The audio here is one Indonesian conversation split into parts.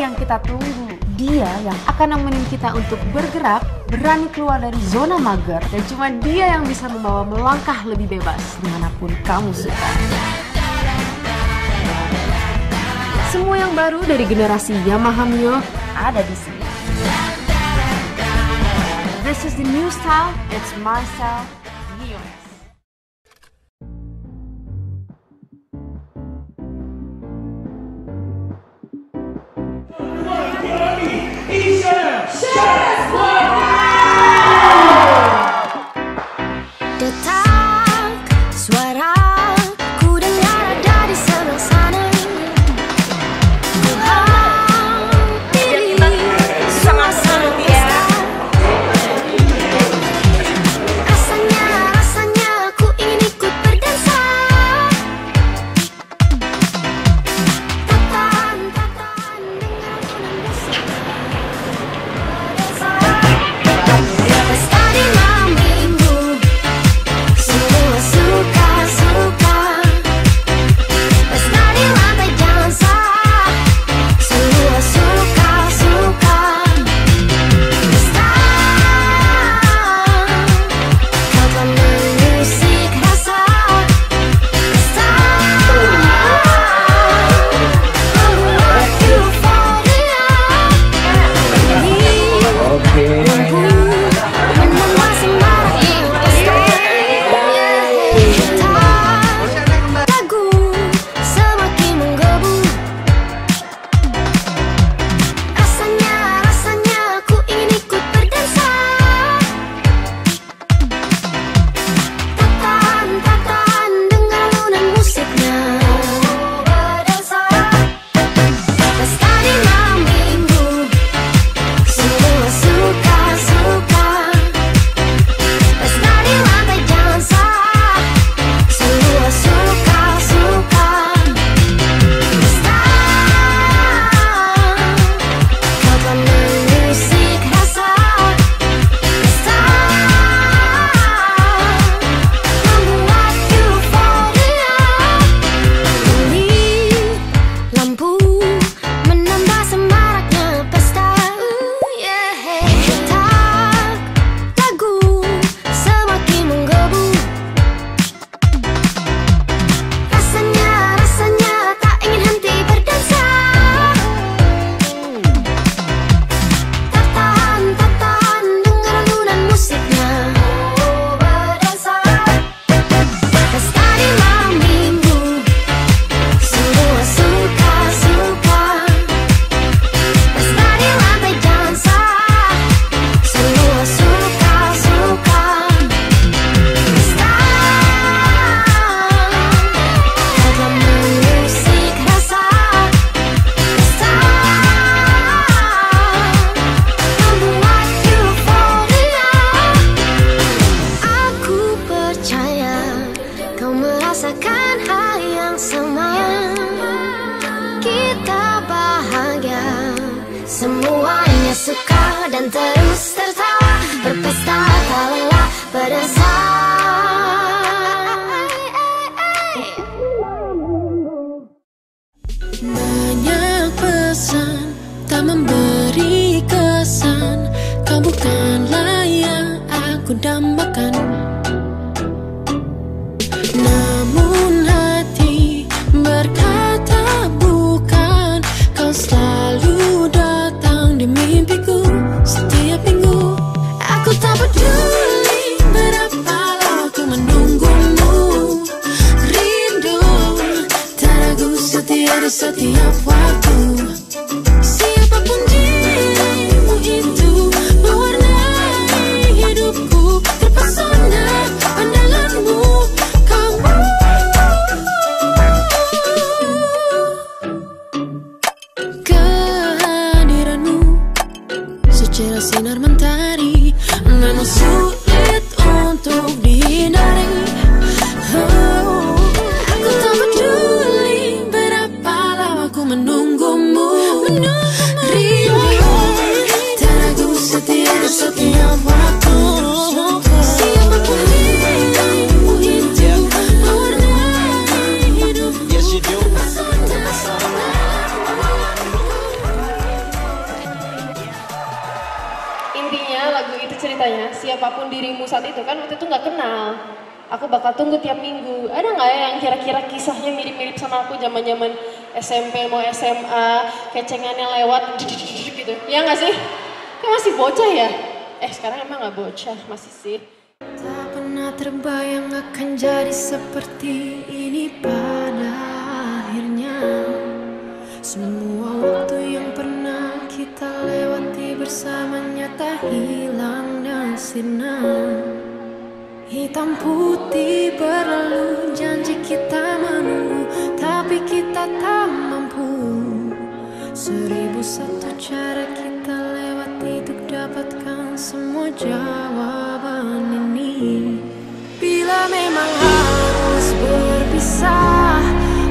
yang kita tunggu. Dia yang akan nemenin kita untuk bergerak, berani keluar dari zona mager, dan cuma dia yang bisa membawa melangkah lebih bebas dimanapun kamu suka. Semua yang baru dari generasi Yamaha Mio ada di sini. This is the new style, it's my style, Mio S. Detak suara ku dengar ada di sebelah sana. Ku hampiri suasana pesta. Rasanya ku ingin ikut berdansa. Tatan dengan musik. Pesta di malam minggu, semua suka-suka. Pesta di lantai dansa, semua suka-suka. Pesta, kau telah mengusik rasa. Pesta, membuat euforia. Lagu semakin menggebu. Rasanya ku ingin ikut berdansa. Tatan dengar alunan musiknya. Berdansa. Pesta di malam minggu, semua suka-suka. Pesta di lantai dansa, semua suka-suka. Pesta, kau telah mengusik rasa. Pesta, membuat euforia. Ini lampu menambah semaraknya pesta. Detak lagu semakin menggebu. Rasanya tak ingin henti berdansa. Tatan dengar alunan musiknya. Berdansa. Pesta di malam minggu, semua suka-suka. Pesta di lantai dansa, semua suka-suka. Pesta, kau telah mengusik rasa. Pesta, membuat euforia. Aku percaya kau merasakan hal yang sama. Kita bahagia, semuanya suka dan terus tertawa. Berpesta tak lelah berdansa. Banyak pesan tak memberi kesan. Kau bukanlah yang aku dambakan. Namun hati berkata bukan. Kau selalu datang di mimpiku setiap minggu. Aku tak peduli berapa lama ku menunggumu. Rindu tak ragu setia di setiap waktu. Siapapun dirimu itu, mewarnai hidupku. Terpesona pandanganmu, kamu. Kehadiranmu secara sinar mentari, namun sulit untuk dihindari. Aku tak peduli berapa lama ku menunggu. siapapun dirimu saat itu, kan waktu itu nggak kenal. Aku bakal tunggu tiap minggu. Ada nggak ya yang kira-kira kisahnya mirip-mirip sama aku zaman-zaman SMP mau SMA, kecengannya lewat gitu. Ya nggak sih? Kan masih bocah ya? Sekarang emang nggak bocah, masih sih. Tak pernah terbayang akan jadi seperti ini pada akhirnya. Semua waktu yang pernah kita lewati bersamanya tak hilang dan sirna. Hitam putih berlalu, janji kita menunggu, tapi kita tak mampu. 1001 cara kita lewati untuk dapatkan semua jawaban ini. Bila memang harus berpisah,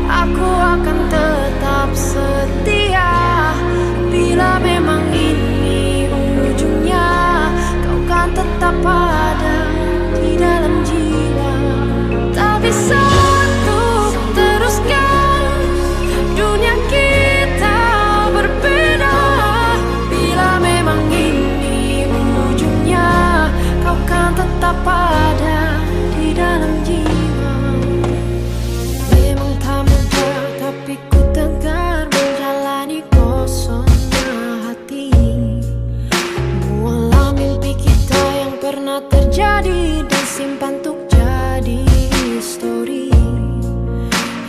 aku akan tetap setia. Bila memang ini ujungnya, kau kan tetap ada di dalam jiwa. Tak bisa untuk teruskan dunia kita berbeda. Bila memang ini ujungnya, kau kan tetap ada di dalam jiwa. Memang tak mudah, tapi ku tegar menjalani kosongnya hati. Buanglah mimpi kita yang pernah terjadi dan simpan untuk jadi histori.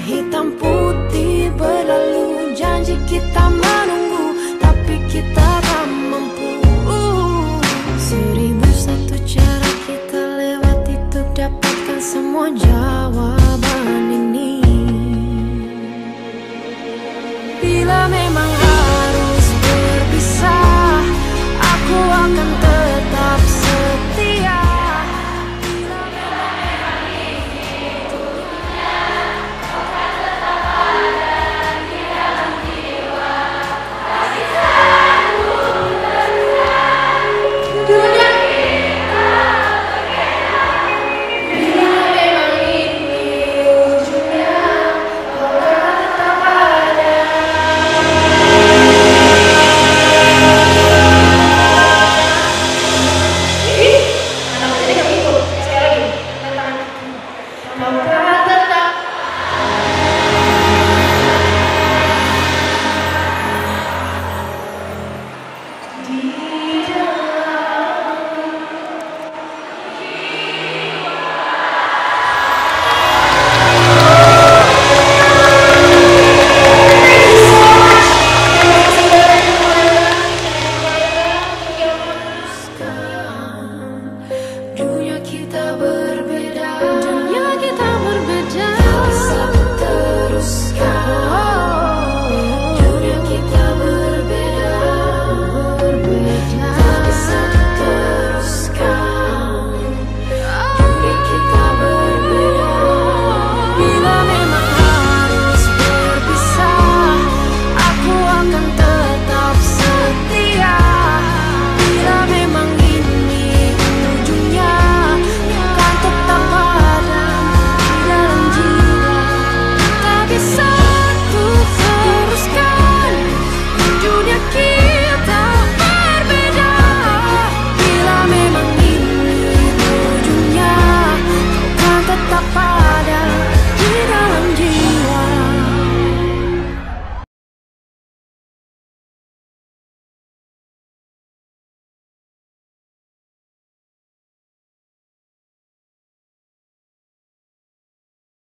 Hitam putih berlalu, janji kita menunggu, tapi kita tak mampu. 1001 cara kita lewati untuk dapatkan semua jawaban ini. Bila memang